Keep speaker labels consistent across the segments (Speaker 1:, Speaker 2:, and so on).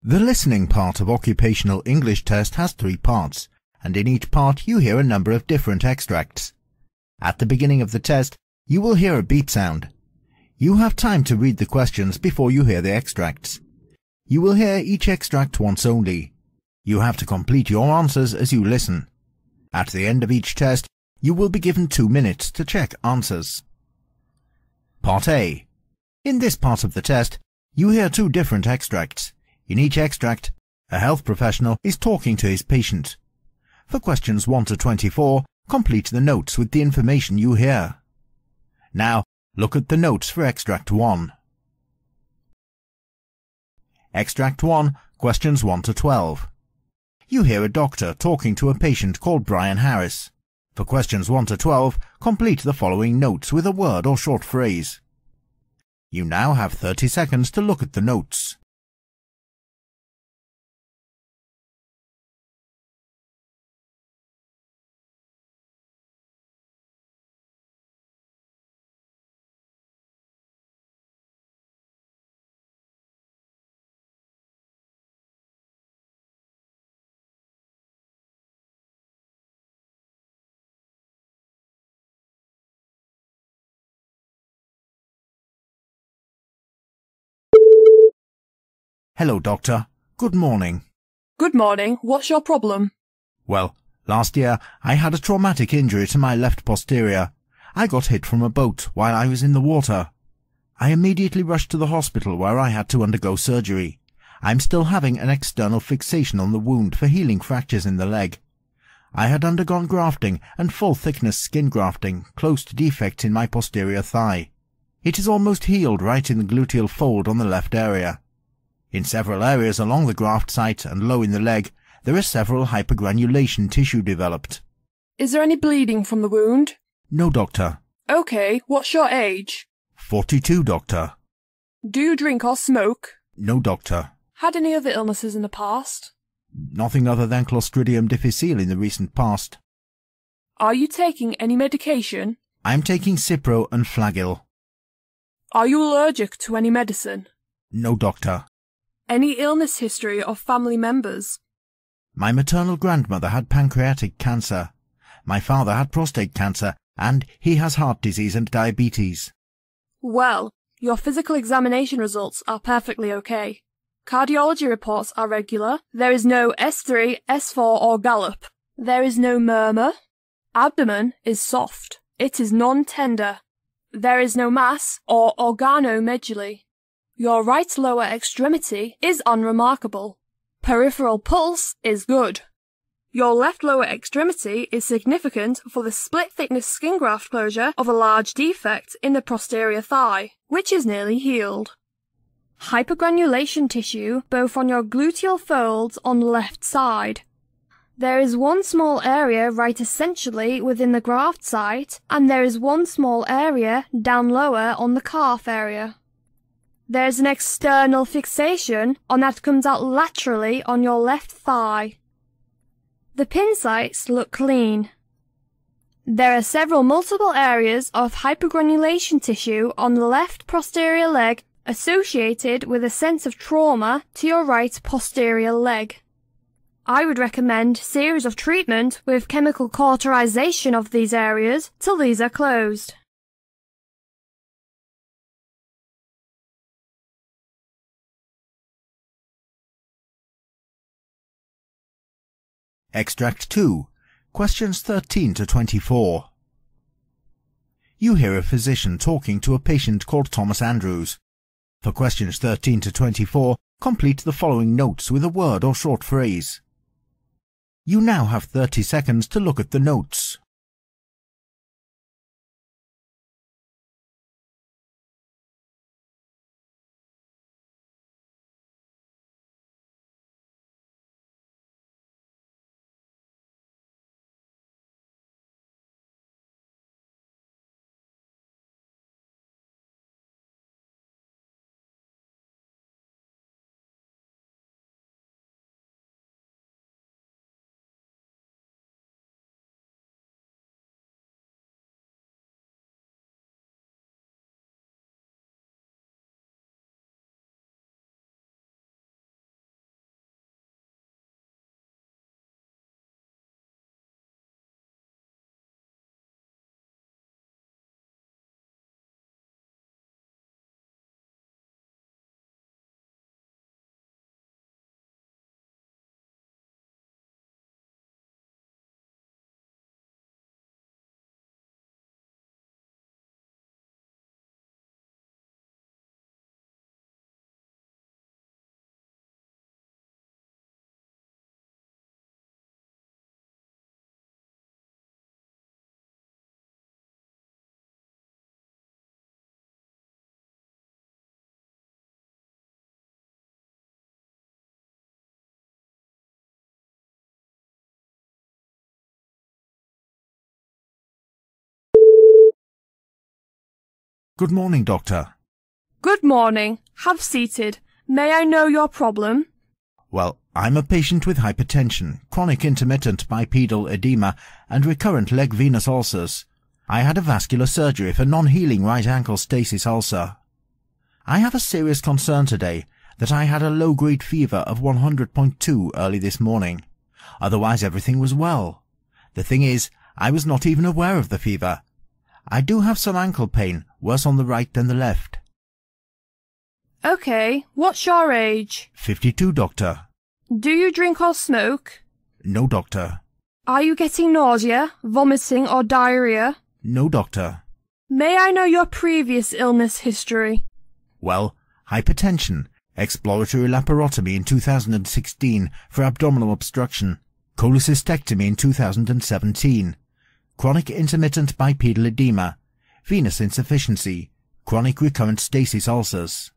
Speaker 1: The listening part of occupational English test has 3 parts, and in each part you hear a number of different extracts. At the beginning of the test, you will hear a beep sound. You have time to read the questions before you hear the extracts. You will hear each extract once only. You have to complete your answers as you listen. At the end of each test, you will be given 2 minutes to check answers. Part A. In this part of the test, you hear 2 different extracts. In each extract, a health professional is talking to his patient. For questions 1 to 24, complete the notes with the information you hear. Now, look at the notes for Extract 1. Extract 1, questions 1 to 12. You hear a doctor talking to a patient called Brian Harris. For questions 1 to 12, complete the following notes with a word or short phrase. You now have 30 seconds to look at the notes. Hello, doctor. Good morning.
Speaker 2: Good morning. What's your problem?
Speaker 1: Well, last year I had a traumatic injury to my left posterior. I got hit from a boat while I was in the water. I immediately rushed to the hospital where I had to undergo surgery. I'm still having an external fixation on the wound for healing fractures in the leg. I had undergone grafting and full-thickness skin grafting close to defects in my posterior thigh. It is almost healed right in the gluteal fold on the left area. In several areas along the graft site and low in the leg, there is several hypergranulation tissue developed.
Speaker 2: Is there any bleeding from the wound?
Speaker 1: No, doctor.
Speaker 2: Okay, what's your age?
Speaker 1: 42, doctor.
Speaker 2: Do you drink or smoke?
Speaker 1: No, doctor.
Speaker 2: Had any other illnesses in the past?
Speaker 1: Nothing other than Clostridium difficile in the recent past.
Speaker 2: Are you taking any medication?
Speaker 1: I'm taking Cipro and Flagyl.
Speaker 2: Are you allergic to any medicine?
Speaker 1: No, doctor.
Speaker 2: Any illness history of family members?
Speaker 1: My maternal grandmother had pancreatic cancer. My father had prostate cancer, and he has heart disease and diabetes.
Speaker 2: Well, your physical examination results are perfectly okay. Cardiology reports are regular. There is no S3, S4 or gallop. There is no murmur. Abdomen is soft. It is non-tender. There is no mass or organomegaly. Your right lower extremity is unremarkable. Peripheral pulse is good. Your left lower extremity is significant for the split-thickness skin graft closure of a large defect in the posterior thigh, which is nearly healed. Hypergranulation tissue both on your gluteal folds on the left side. There is one small area right essentially within the graft site, and there is one small area down lower on the calf area. There is an external fixation that comes out laterally on your left thigh. The pin sites look clean. There are several multiple areas of hypergranulation tissue on the left posterior leg associated with a sense of trauma to your right posterior leg. I would recommend series of treatment with chemical cauterization of these areas till these are closed.
Speaker 1: Extract 2, questions 13 to 24. You hear a physician talking to a patient called Thomas Andrews. For questions 13 to 24, complete the following notes with a word or short phrase. You now have 30 seconds to look at the notes. Good morning, doctor.
Speaker 2: Good morning. Have seated. May I know your problem?
Speaker 1: Well, I'm a patient with hypertension, chronic intermittent bipedal edema, and recurrent leg venous ulcers. I had a vascular surgery for non-healing right ankle stasis ulcer. I have a serious concern today that I had a low-grade fever of 100.2 early this morning. Otherwise everything was well. The thing is, I was not even aware of the fever. I do have some ankle pain, worse on the right than the left.
Speaker 2: Okay, what's your age?
Speaker 1: 52, doctor.
Speaker 2: Do you drink or smoke?
Speaker 1: No, doctor.
Speaker 2: Are you getting nausea, vomiting or diarrhea?
Speaker 1: No, doctor.
Speaker 2: May I know your previous illness history?
Speaker 1: Well, hypertension, exploratory laparotomy in 2016 for abdominal obstruction, cholecystectomy in 2017, chronic intermittent bipedal edema, venous insufficiency, chronic recurrent stasis ulcers.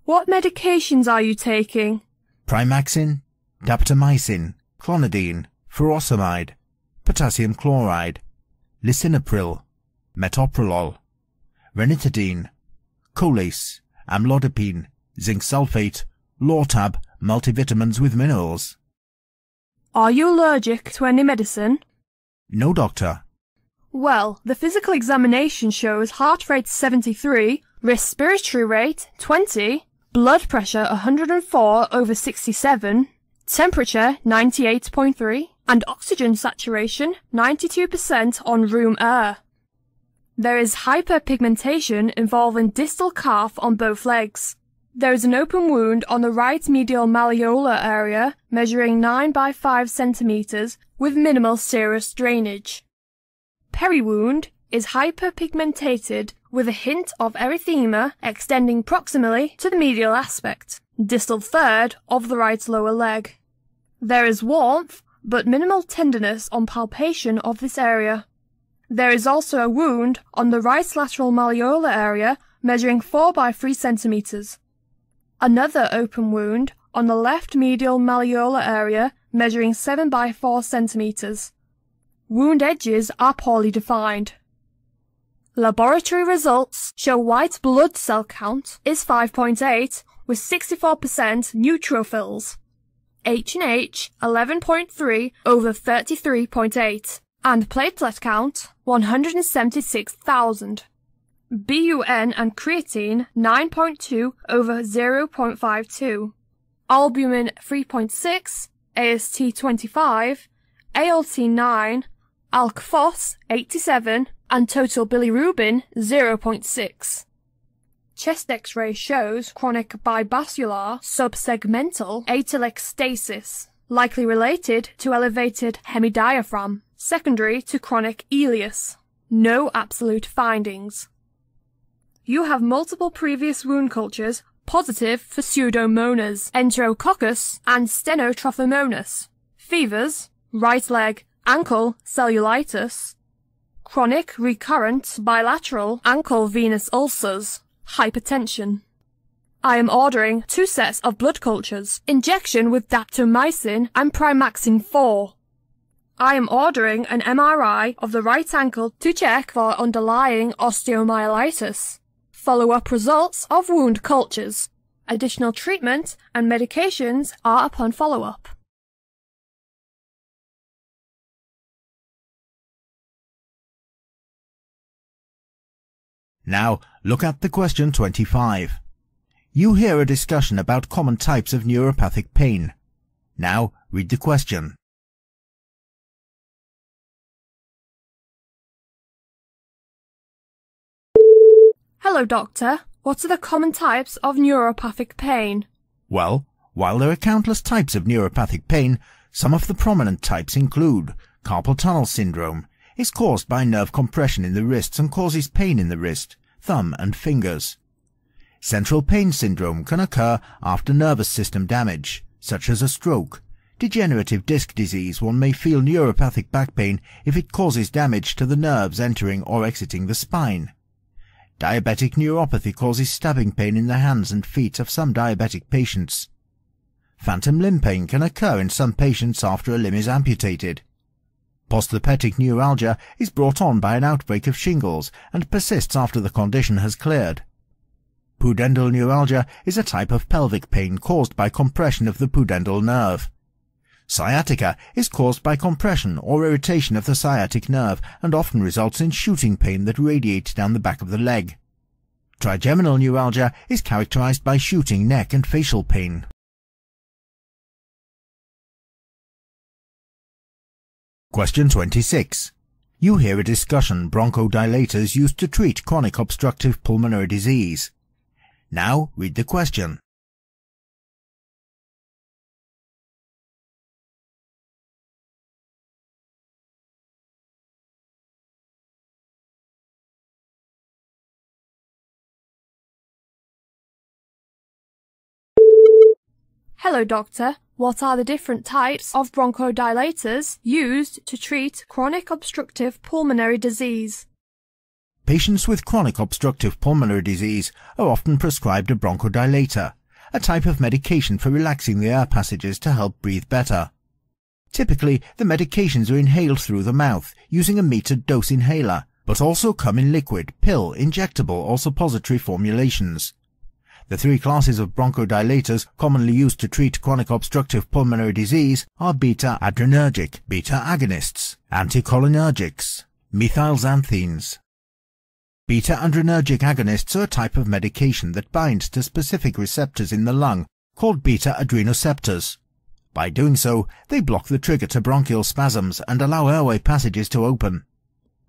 Speaker 2: What medications are you taking?
Speaker 1: Primaxine, daptomycin, clonidine, furosemide, potassium chloride, lisinopril, metoprolol, ranitidine, colace, amlodipine, zinc sulfate, Lortab, multivitamins with minerals.
Speaker 2: Are you allergic to any medicine?
Speaker 1: No, doctor.
Speaker 2: Well, the physical examination shows heart rate 73, respiratory rate 20, blood pressure 104/67, temperature 98.3, and oxygen saturation 92% on room air. There is hyperpigmentation involving distal calf on both legs. There is an open wound on the right medial malleolar area measuring 9 by 5 centimeters with minimal serous drainage. Periwound is hyperpigmentated with a hint of erythema extending proximally to the medial aspect, distal third of the right lower leg. There is warmth, but minimal tenderness on palpation of this area. There is also a wound on the right lateral malleolar area measuring 4 by 3 centimeters. Another open wound on the left medial malleolar area measuring 7 by 4 centimeters. Wound edges are poorly defined. Laboratory results show white blood cell count is 5.8 with 64% neutrophils, H&H 11.3/33.8, and platelet count 176,000. BUN and creatine 9.2/0.52, albumin 3.6, AST 25, ALT 9, alk-phos 87, and total bilirubin 0.6. Chest X-ray shows chronic bibasilar subsegmental atelectasis, likely related to elevated hemidiaphragm, secondary to chronic ileus. No absolute findings. You have multiple previous wound cultures positive for Pseudomonas, Enterococcus, and Stenotrophomonas. Fevers, right leg, ankle cellulitis, chronic recurrent bilateral ankle venous ulcers, hypertension. I am ordering 2 sets of blood cultures, injection with daptomycin and Primaxine 4. I am ordering an MRI of the right ankle to check for underlying osteomyelitis. Follow-up results of wound cultures. Additional treatment and medications are upon follow-up.
Speaker 1: Now, look at the question 25. You hear a discussion about common types of neuropathic pain. Now, read the question.
Speaker 2: Hello, doctor. What are the common types of neuropathic pain?
Speaker 1: Well, while there are countless types of neuropathic pain, some of the prominent types include carpal tunnel syndrome. Is caused by nerve compression in the wrists and causes pain in the wrist, thumb and fingers. Central pain syndrome can occur after nervous system damage, such as a stroke. Degenerative disc disease, one may feel neuropathic back pain if it causes damage to the nerves entering or exiting the spine. Diabetic neuropathy causes stabbing pain in the hands and feet of some diabetic patients. Phantom limb pain can occur in some patients after a limb is amputated. Postherpetic neuralgia is brought on by an outbreak of shingles and persists after the condition has cleared. Pudendal neuralgia is a type of pelvic pain caused by compression of the pudendal nerve. Sciatica is caused by compression or irritation of the sciatic nerve and often results in shooting pain that radiates down the back of the leg. Trigeminal neuralgia is characterized by shooting neck and facial pain. Question 26. You hear a discussion bronchodilators used to treat chronic obstructive pulmonary disease. Now read the question.
Speaker 2: Hello, doctor. What are the different types of bronchodilators used to treat chronic obstructive pulmonary disease?
Speaker 1: Patients with chronic obstructive pulmonary disease are often prescribed a bronchodilator, a type of medication for relaxing the air passages to help breathe better. Typically, the medications are inhaled through the mouth using a metered dose inhaler, but also come in liquid, pill, injectable or suppository formulations. The three classes of bronchodilators commonly used to treat chronic obstructive pulmonary disease are beta-adrenergic, beta-agonists, anticholinergics, methylxanthines. Beta-adrenergic agonists are a type of medication that binds to specific receptors in the lung called beta-adrenoceptors. By doing so, they block the trigger to bronchial spasms and allow airway passages to open.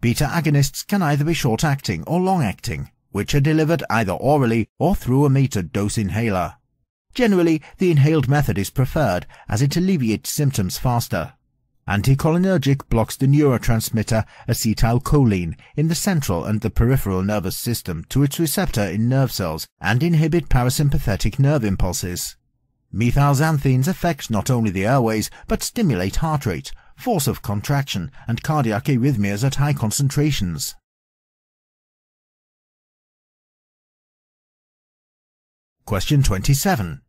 Speaker 1: Beta-agonists can either be short-acting or long-acting, which are delivered either orally or through a metered dose inhaler. Generally, the inhaled method is preferred as it alleviates symptoms faster. Anticholinergic blocks the neurotransmitter acetylcholine in the central and the peripheral nervous system to its receptor in nerve cells and inhibit parasympathetic nerve impulses. Methylxanthines affect not only the airways but stimulate heart rate, force of contraction, and cardiac arrhythmias at high concentrations. Question 27.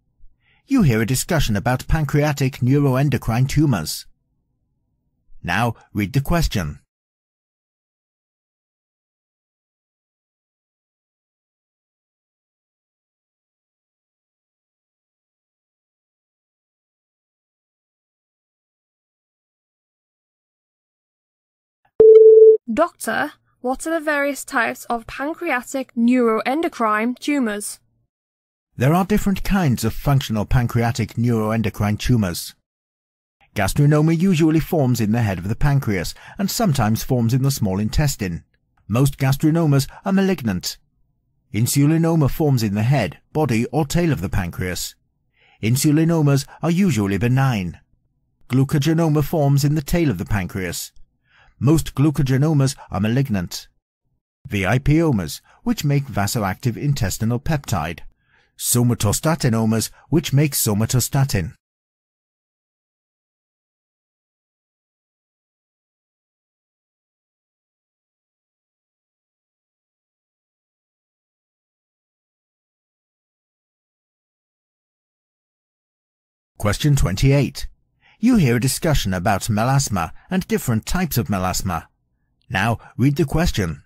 Speaker 1: You hear a discussion about pancreatic neuroendocrine tumors. Now read the question.
Speaker 2: Doctor, what are the various types of pancreatic neuroendocrine tumors?
Speaker 1: There are different kinds of functional pancreatic neuroendocrine tumors. Gastrinoma usually forms in the head of the pancreas and sometimes forms in the small intestine. Most gastrinomas are malignant. Insulinoma forms in the head, body or tail of the pancreas. Insulinomas are usually benign. Glucogenoma forms in the tail of the pancreas. Most glucogenomas are malignant. VIPomas, which make vasoactive intestinal peptide. Somatostatinomas, which make somatostatin. Question 28. You hear a discussion about melasma and different types of melasma. Now read the question.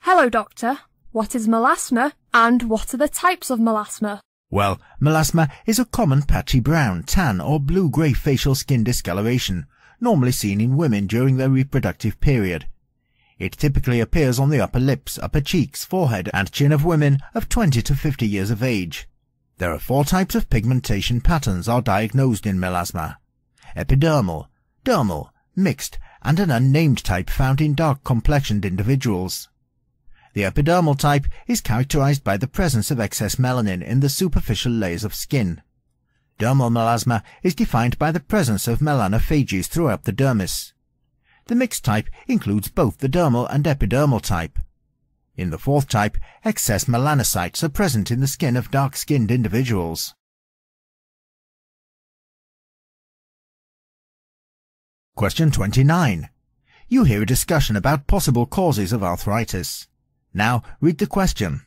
Speaker 2: Hello, doctor. What is melasma and what are the types of melasma?
Speaker 1: Well, melasma is a common patchy brown, tan or blue-grey facial skin discoloration, normally seen in women during their reproductive period. It typically appears on the upper lips, upper cheeks, forehead and chin of women of 20 to 50 years of age. There are 4 types of pigmentation patterns are diagnosed in melasma: epidermal, dermal, mixed and an unnamed type found in dark-complexioned individuals. The epidermal type is characterized by the presence of excess melanin in the superficial layers of skin. Dermal melasma is defined by the presence of melanophages throughout the dermis. The mixed type includes both the dermal and epidermal type. In the 4th type, excess melanocytes are present in the skin of dark-skinned individuals. Question 29. You hear a discussion about possible causes of arthritis. Now read the question.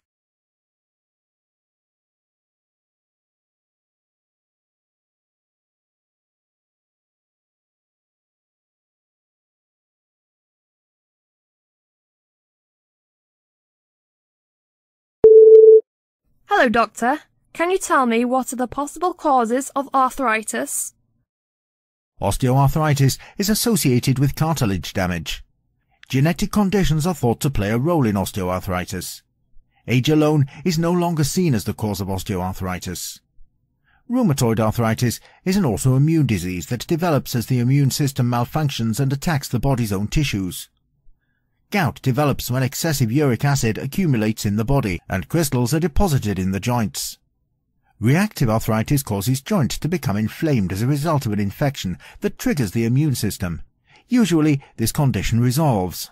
Speaker 2: Hello, Doctor. Can you tell me what are the possible causes of arthritis?
Speaker 1: Osteoarthritis is associated with cartilage damage. Genetic conditions are thought to play a role in osteoarthritis. Age alone is no longer seen as the cause of osteoarthritis. Rheumatoid arthritis is an autoimmune disease that develops as the immune system malfunctions and attacks the body's own tissues. Gout develops when excessive uric acid accumulates in the body and crystals are deposited in the joints. Reactive arthritis causes joints to become inflamed as a result of an infection that triggers the immune system. Usually, this condition resolves.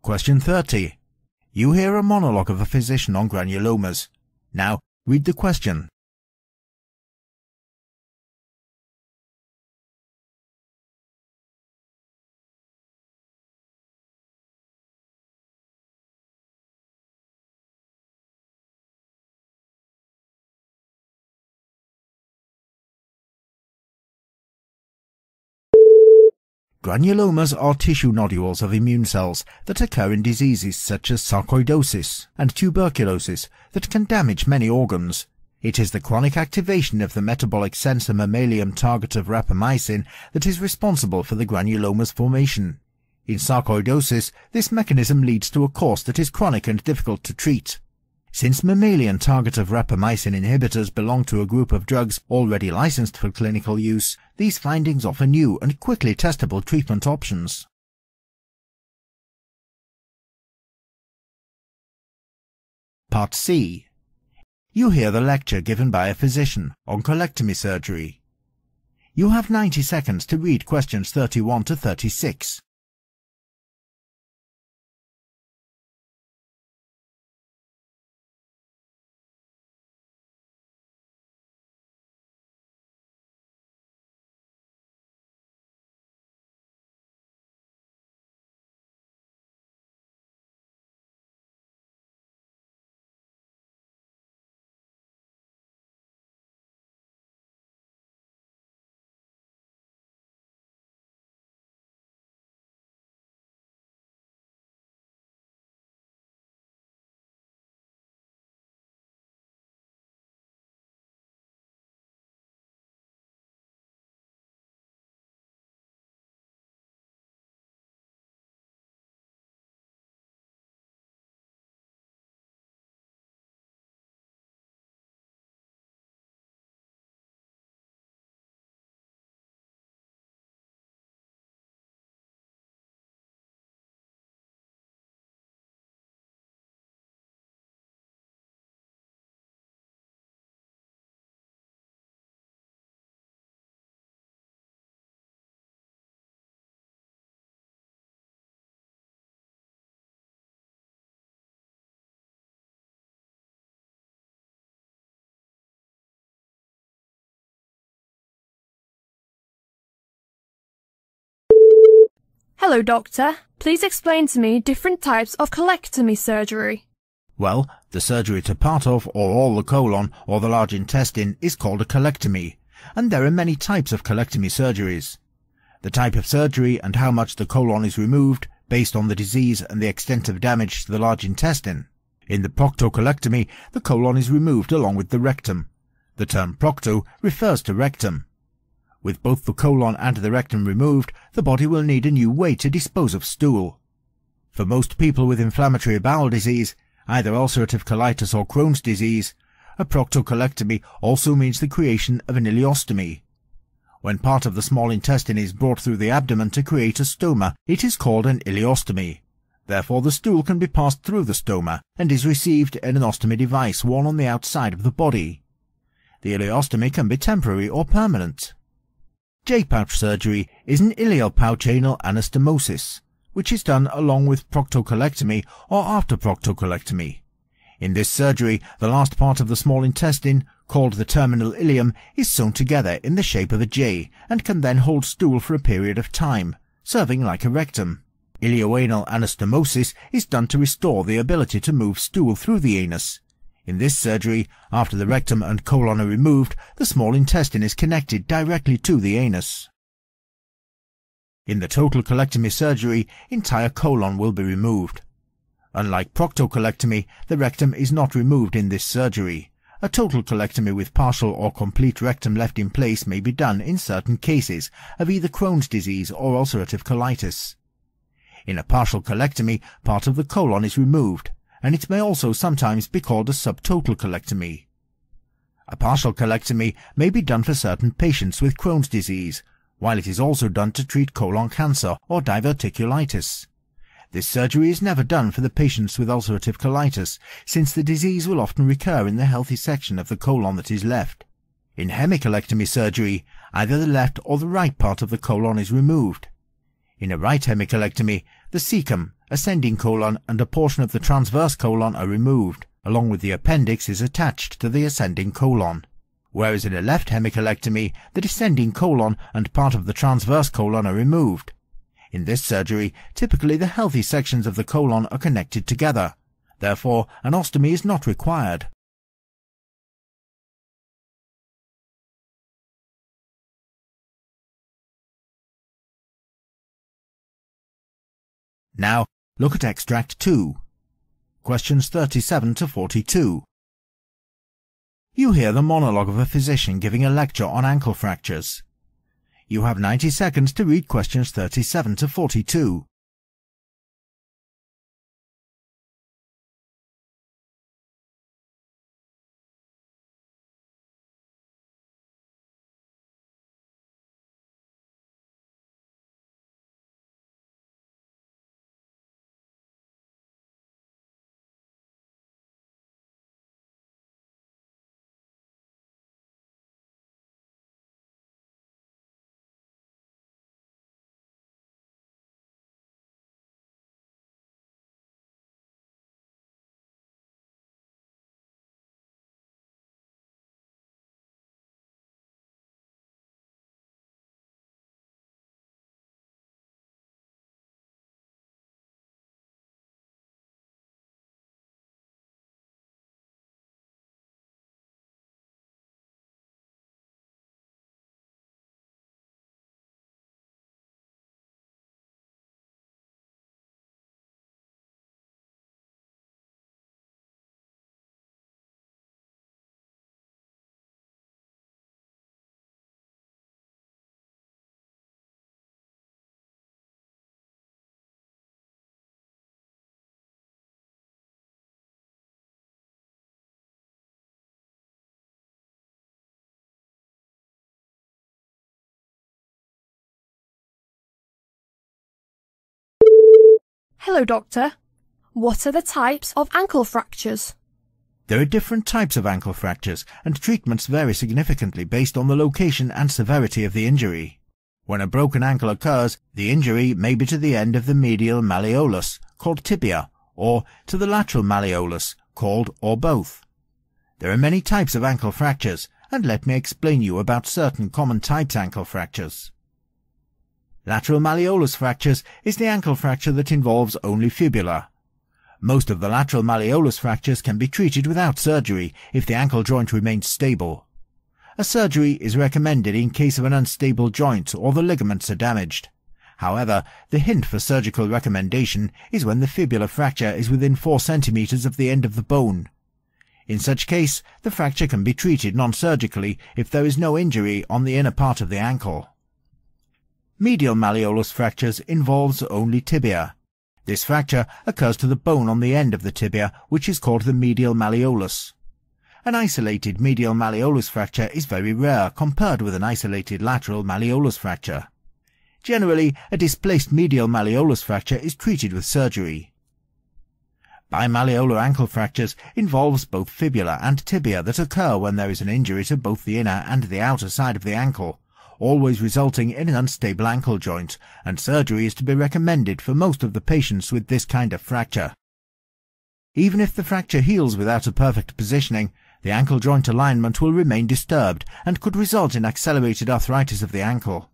Speaker 1: Question 30. You hear a monologue of a physician on granulomas. Now, read the question. Granulomas are tissue nodules of immune cells that occur in diseases such as sarcoidosis and tuberculosis that can damage many organs. It is the chronic activation of the metabolic sensor mammalian target of rapamycin that is responsible for the granuloma's formation. In sarcoidosis, this mechanism leads to a course that is chronic and difficult to treat. Since mammalian target of rapamycin inhibitors belong to a group of drugs already licensed for clinical use, these findings offer new and quickly testable treatment options. Part C. You hear the lecture given by a physician on colectomy surgery. You have 90 seconds to read questions 31 to 36.
Speaker 2: Hello, Doctor. Please explain to me different types of colectomy surgery.
Speaker 1: Well, the surgery to part of or all the colon or the large intestine is called a colectomy, and there are many types of colectomy surgeries. The type of surgery and how much the colon is removed based on the disease and the extent of damage to the large intestine. In the proctocolectomy, the colon is removed along with the rectum. The term procto refers to rectum. With both the colon and the rectum removed, the body will need a new way to dispose of stool. For most people with inflammatory bowel disease, either ulcerative colitis or Crohn's disease, a proctocolectomy also means the creation of an ileostomy. When part of the small intestine is brought through the abdomen to create a stoma, it is called an ileostomy. Therefore the stool can be passed through the stoma and is received in an ostomy device worn on the outside of the body. The ileostomy can be temporary or permanent. J-pouch surgery is an ileal pouch anal anastomosis, which is done along with proctocolectomy or after proctocolectomy. In this surgery, the last part of the small intestine, called the terminal ileum, is sewn together in the shape of a J and can then hold stool for a period of time, serving like a rectum. Ileoanal anastomosis is done to restore the ability to move stool through the anus. In this surgery, after the rectum and colon are removed, the small intestine is connected directly to the anus. In the total colectomy surgery, entire colon will be removed. Unlike proctocolectomy, the rectum is not removed in this surgery. A total colectomy with partial or complete rectum left in place may be done in certain cases of either Crohn's disease or ulcerative colitis. In a partial colectomy, part of the colon is removed, and it may also sometimes be called a subtotal colectomy. A partial colectomy may be done for certain patients with Crohn's disease, while it is also done to treat colon cancer or diverticulitis. This surgery is never done for the patients with ulcerative colitis, since the disease will often recur in the healthy section of the colon that is left. In hemicolectomy surgery, either the left or the right part of the colon is removed. In a right hemicolectomy, the cecum, ascending colon, and a portion of the transverse colon are removed, along with the appendix is attached to the ascending colon. Whereas in a left hemicolectomy, the descending colon and part of the transverse colon are removed. In this surgery, typically the healthy sections of the colon are connected together. Therefore, an ostomy is not required. Now, look at Extract 2. Questions 37 to 42. You hear the monologue of a physician giving a lecture on ankle fractures. You have 90 seconds to read questions 37 to 42.
Speaker 2: Hello, Doctor. What are the types of ankle fractures?
Speaker 1: There are different types of ankle fractures, and treatments vary significantly based on the location and severity of the injury. When a broken ankle occurs, the injury may be to the end of the medial malleolus, called tibia, or to the lateral malleolus, called or both. There are many types of ankle fractures, and let me explain you about certain common types ankle fractures. Lateral malleolus fractures is the ankle fracture that involves only fibula. Most of the lateral malleolus fractures can be treated without surgery if the ankle joint remains stable. A surgery is recommended in case of an unstable joint or the ligaments are damaged. However, the hint for surgical recommendation is when the fibular fracture is within 4 centimeters of the end of the bone. In such case, the fracture can be treated non-surgically if there is no injury on the inner part of the ankle. Medial malleolus fractures involves only tibia. This fracture occurs to the bone on the end of the tibia, which is called the medial malleolus. An isolated medial malleolus fracture is very rare compared with an isolated lateral malleolus fracture. Generally, a displaced medial malleolus fracture is treated with surgery. Bimalleolar ankle fractures involves both fibula and tibia that occur when there is an injury to both the inner and the outer side of the ankle, always resulting in an unstable ankle joint, and surgery is to be recommended for most of the patients with this kind of fracture. Even if the fracture heals without a perfect positioning, the ankle joint alignment will remain disturbed and could result in accelerated arthritis of the ankle.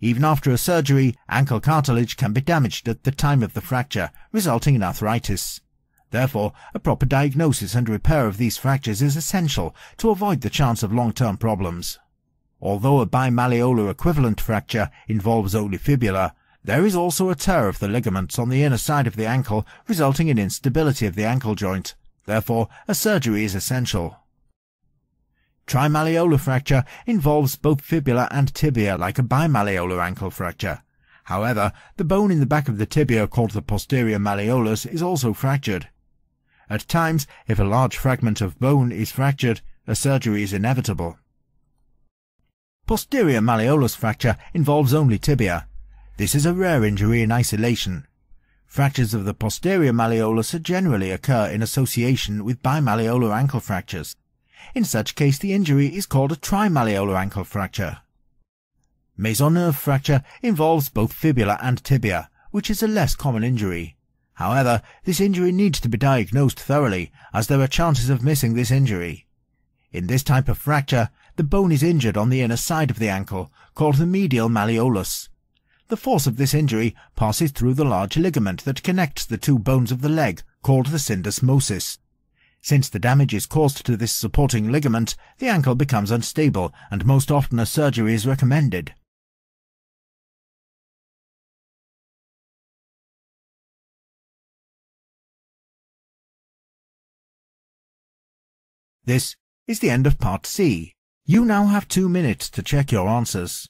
Speaker 1: Even after a surgery, ankle cartilage can be damaged at the time of the fracture, resulting in arthritis. Therefore, a proper diagnosis and repair of these fractures is essential to avoid the chance of long-term problems. Although a bimalleolar equivalent fracture involves only fibula, there is also a tear of the ligaments on the inner side of the ankle, resulting in instability of the ankle joint. Therefore, a surgery is essential. Trimalleolar fracture involves both fibula and tibia like a bimalleolar ankle fracture. However, the bone in the back of the tibia called the posterior malleolus is also fractured. At times, if a large fragment of bone is fractured, a surgery is inevitable. Posterior malleolus fracture involves only tibia. This is a rare injury in isolation. Fractures of the posterior malleolus generally occur in association with bimalleolar ankle fractures. In such case, the injury is called a trimalleolar ankle fracture. Mesonerve fracture involves both fibula and tibia, which is a less common injury. However, this injury needs to be diagnosed thoroughly, as there are chances of missing this injury. In this type of fracture, the bone is injured on the inner side of the ankle, called the medial malleolus. The force of this injury passes through the large ligament that connects the two bones of the leg, called the syndesmosis. Since the damage is caused to this supporting ligament, the ankle becomes unstable, and most often a surgery is recommended. This is the end of Part C. You now have 2 minutes to check your answers.